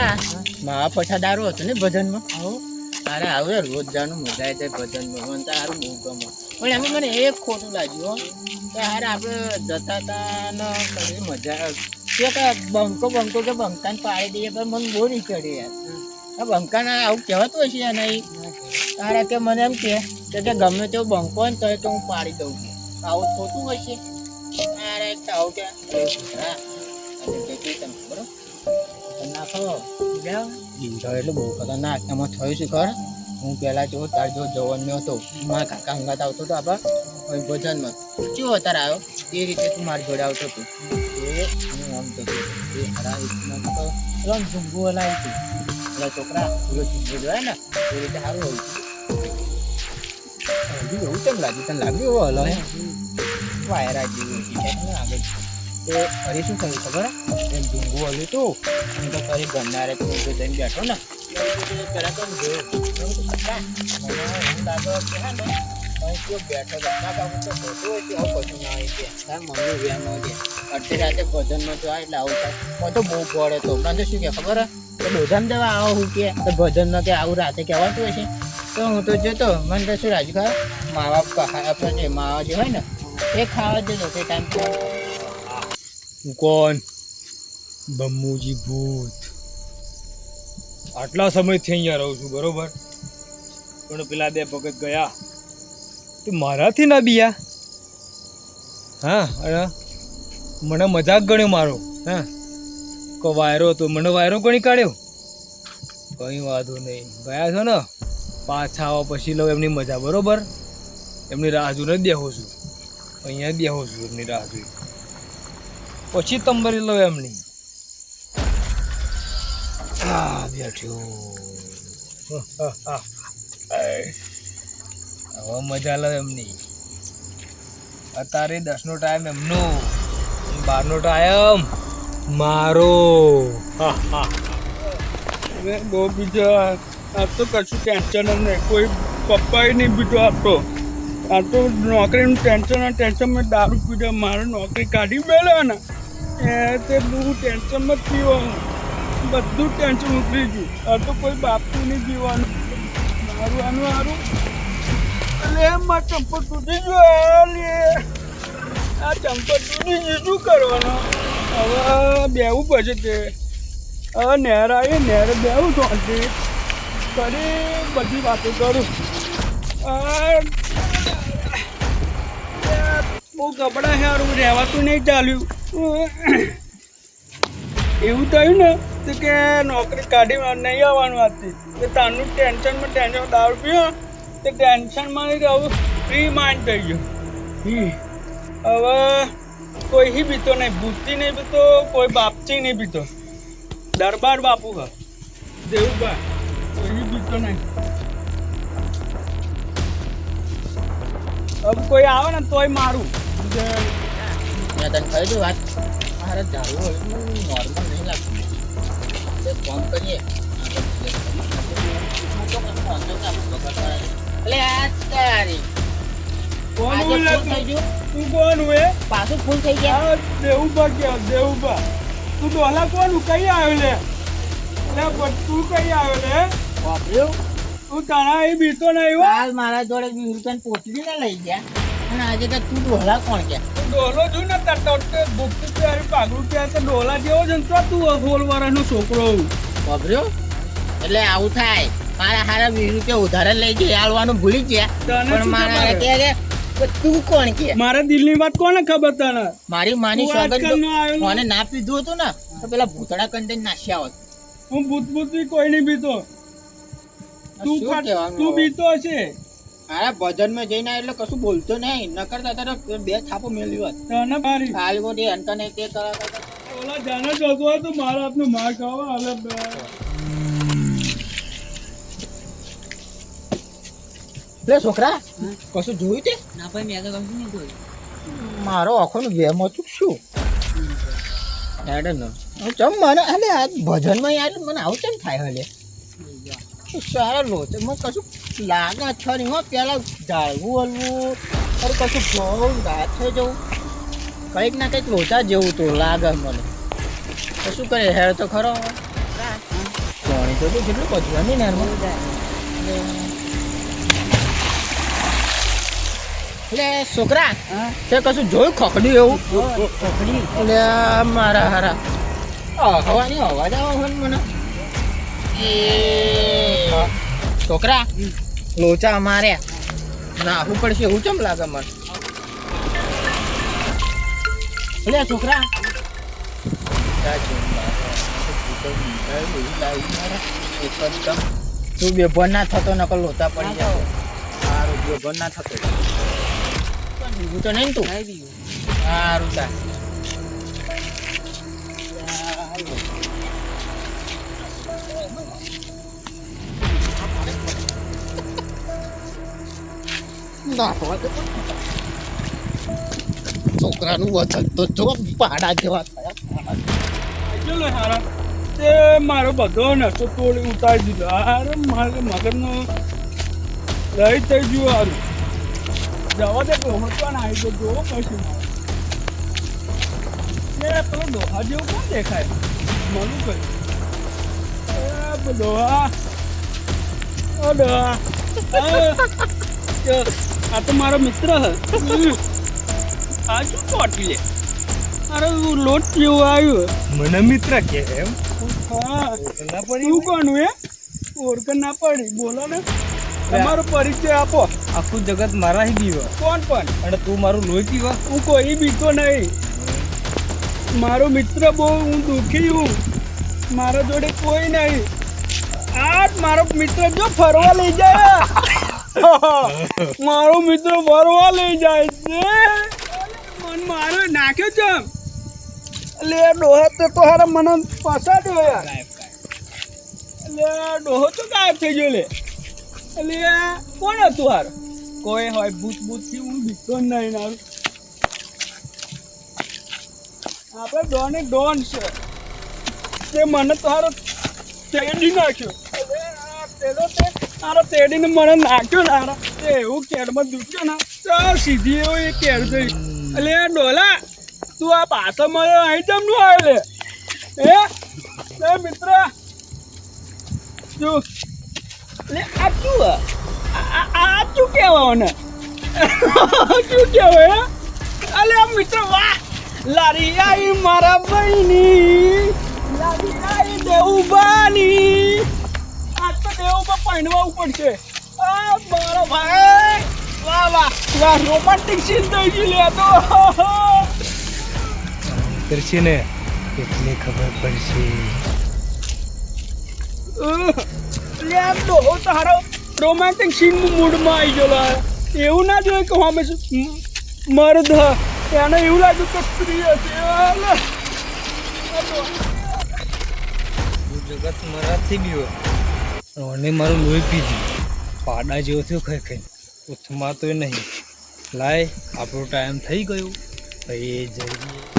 છોકરા મારા પછા દારૂ હતો ને ભજનમાં. અરે આવે રોજ જાનું મજા આવે ભજનમાં, મને તારું બહુ ગમે. પણ એમાં મને એક ખોટું લાગ્યું કે હારે આપણે જતા હતા ને કઈ મજા કે બંકો કે બંકાને પાડી દઈએ, પણ મને બહુ નહીં ચડે યાર. આ બંકાને આવું કહેવાતું હશે યાર નહીં. તારે કે મને એમ કે ગમે તેવું બંકો હોય ને તો હું પાડી દઉં છું. આવું ખોટું હશે. અરે આવું કે બરોબર નાખો એટલે બહુ ખતરનાક એમાં થયું છે ખર. હું પેલા જો તાર જો જવાનનો હતો, મારા કાકા અંગાત આવતો હતો આપણા ભજનમાં. કેવો અત્યારે આવ્યો એ રીતે તું મારી જોડે આવતો હતો. હું આમ તો ઝુંગુ હલાવી હતું એટલે છોકરા પૂરો ઝુંગુ જોયા ને એ રીતે સારું હોય છે. એવું કેમ લાગ્યું? તને લાગ્યું એવો હલો વાયરા જેવું આગળ એ ફરી શું થયું ખબર? એમ ઝુંગુ હલ્યું હતું અને તો ફરી ગમનારે તું જઈને બેઠો ને પેલા તો જોયું મને એવું લાગે કે હા ને કેવો બેઠો ના કાપું તો ખોટું હોય છે. આવું કશું ના હોય છે તાર મમ્મી વ્યામ હોય અડધી રાતે ભજનમાં જો એટલે આવું થાય. હું તો બહુ ગોળ હતો. મને તો શું કે ખબર કે ડોધામ દેવા આવો હું કે ભજનમાં કે આવું રાતે કહેવાતું હશે. તો હું તો જોતો મને તો શું રાજુ ખા માવા આપણે જે માવા જે હોય ને એ ખાવા જતો તે ટાઈમ કોણ? બમ્મુજી ભૂત. આટલા સમયથી અહીંયા રહું છું બરોબર, પણ પેલા બે ભગત ગયા તો મારાથી ના બીયા. હા અને મને મજાક ગણ્યો મારો. હા કો વાયરો હતો, મને વાયરો ગણી કાઢ્યો. કંઈ વાંધો નહીં, ગયા છો ને પાછા આવો પછી લઉં એમની મજા બરોબર. એમની રાહ જોઈને જ બેહો છું, અહીંયા જ બેહો છું એમની રાહ જોઈ, પછી તંબરી લો એમની. બેઠ્યો હવે મજા લો એમની. અત્યારે 10નો ટાઈમ એમનો, 12નો ટાઈમ મારો. બહુ બીજા આ તો કશું ટેન્શન જ નહીં, કોઈ પપ્પાએ નહીં બીજો આપતો. આ તો નોકરીનું ટેન્શન મેં દારૂ પીધો. મારે નોકરી કાઢી મેળવે ને એ તે બહુ ટેન્શનમાં જ પીવાનું, બધું ટેન્શન ઉતરી ગયું. આ તો કોઈ બાપતું નહીં પીવાનું. મારું આનું સારું એટલે એમાં ચંપલ તૂટી ગયો. આ ચંપલ તૂટી ગયું, શું કરવાનું? હવે બેવું પછી તે હવે નહેર આવી, નહેર બેવું શાંતિ કરી બધી વાતો કરું. બહુ ગબડા સારું રહેવાતું નહીં ચાલ્યું. એવું થયું ને તો કે નોકરી કાઢી નહીં આવવાનું હતી તો તારનું ટેન્શન દારૂ પીયો તે ટેન્શનમાં નહીં રહું, ફ્રી માઇન્ડ થઈ ગયું. હવે કોઈ બીતો નહીં, ભૂતથી નહીં બીતો, કોઈ બાપથી નહીં બીતો. દરબાર બાપુ હા દેવુબા કોઈ બીતો નહીં. હવે કોઈ આવે ને તોય મારું. મેં તને કહી દઉં વાત મારે ધારું હોય નોર્મલ નહીં લાગતું. એક કામ કરીએ એટલે આ તારી તું કોણ હોય? પાછું ફૂલ થઈ ગયા. દેવુબા ક્યાં? દેવુબા તું ડોલા કોણ? કઈ આવ્યો લે? તું કઈ આવ્યો લે? વાપર્યું તું તારા એ બીતો નહીં. કાલ મારા જોડે 20 રૂપિયાની પોટલી ના લઈ ગયા અને આજે તો તું ડોલા કોણ કે? ડોલો જોઈ ને ભૂખતી ત્યારે પાઘડું ત્યાં તો ડોલા જેવો છે ને તો તું 16 વર્ષનો છોકરો. વાપર્યું એટલે આવું થાય. મારા હારા 20 રૂપિયા ઉધારે લઈ ગયા આલવાનું ભૂલી ગયા, પણ મારા કે તું કોણ કે? મારા દિલની વાત કોને ખબર તને? મારી માની સોગંદ કોને ના પીધું હતું ને તો પેલા ભૂતડા કંદન નાશ્યા હોત. હું ભૂત કોઈ નહીં બીતો. તું બીતો હશે. અરે ભજનમાં જઈને એટલે કશું બોલતો નહીં, ન કરતા તારે 2 થાપો મેળવી હોત. તને મારી હાલ મોટી અંકા નહીં તે કરા ઓલા જાને જતો હોય તો મારા હાથનું માર ખાવા. હવે લે છોકરા કશું જોયું તે? ના ભાઈ મેં તો કશું નહીં જોયું. મારો આખોનું વેમ હતું શું યાર ને ચમ મને અરે આ ભજનમાં યાર મને આવું કેમ થાય? હલે સારા લોચે મને કશું લાગે અચ્છા નહીં હો. પેલા ઝાડવું હલવું અરે કશું બહુ રાત થઈ જવું કંઈક ના કંઈક લોચા જેવું તો લાગે મને. તો શું કરે હેર તો ખરો તો કેટલું પહોંચ્યું નહીં નહેરમાં એટલે છોકરા તે કશું જોયું ખખડ્યું એવું ખખડી એટલે મારા હારા હવાની અવાજ આવે છે મને છોકરા લોચા માર્યા નાહવું પડશે એવું ચમ લાગે મને એટલે છોકરા તું બેભણ ના થતો નકલ લોચા પડી જાય સારું બેભણ ના થતો બીજું તો નહીં તું સારું તા છોકરાનું વચન તો જો પાડા જેવા થયા ચલો હારા તે મારો બધો નશો તોડી ઉતારી દીધો હારે મારે મગજનો લઈ થઈ ગયું હારું જવા દે ડોહો પણ આવી ગયો જોવો કશું મારે પેલો ડોહા જેવું કોણ દેખાય મને કહ્યું ડોહા ઓ ડોહા આ તો મારો મિત્ર હે આ શું ચોટી લે અરે લોટ જેવું આવ્યું મને મિત્ર કે એમ હા તું કોનું એ ઓળખ ના પડી બોલો ને તમારો પરિચય આપો આખું જગત મારા ગયું કોણ પણ અને તું મારું લોહી પીવા હું કોઈ બીતો નહીં મારો મિત્ર બહુ હું દુઃખી હું મારા જોડે કોઈ નહીં આ મારો મિત્ર જો ફરવા લઈ જાય મારો મિત્ર ફરવા લઈ જાય છે મન મારો નાખ્યો છે એટલે ડોહા તો હારા મને પસાડ્યો યાર એટલે ડોહો તો ગાયબ થઈ ગયો લે એટલે કોણ હતું હાર કોઈ હોય ભૂત થી હું બીતો નહીં નારું આપણે ડોને ડોન છે તે મને તો હારો તેડી નાખ્યો પેલો તે હારો તેડીને મને નાખ્યો ને હારો તે એવું કેડમાં દુખ્યો ને તો સીધી એવો એ કેડ થઈ એટલે ડોલા તું આ પાછો મળ્યો અહીં જમનું આવે લે એ મિત્ર જો લે આ શું આ શું કહેવાય ને શું કહેવાય અલે મિત્ર વાહ લારી આઈ મારા બહેની લારી આઈ દેવબાની આજ તો દેવબા પહેરવા પડશે આ મારો ભાઈ વાહ વાહ વાહ રોમાન્ટિક સીન થઈ ગયું લે તો કરશે ને એટલે ખબર પડશે લે આમ તો તારો રોમાન્ટિક સીન મૂડમાં આવી ગયો એવું ના જોઈએ કે અમે મર્દ એને એવું લાગ્યું કે સ્ત્રી હશે જગત મરાથી બીવો અને મારું લોહી પીધું પાડા જેવો થયો ખાઈ ખાઈ ઉથમાં તો નહીં લાય આપણો ટાઈમ થઈ ગયો ભાઈ જઈએ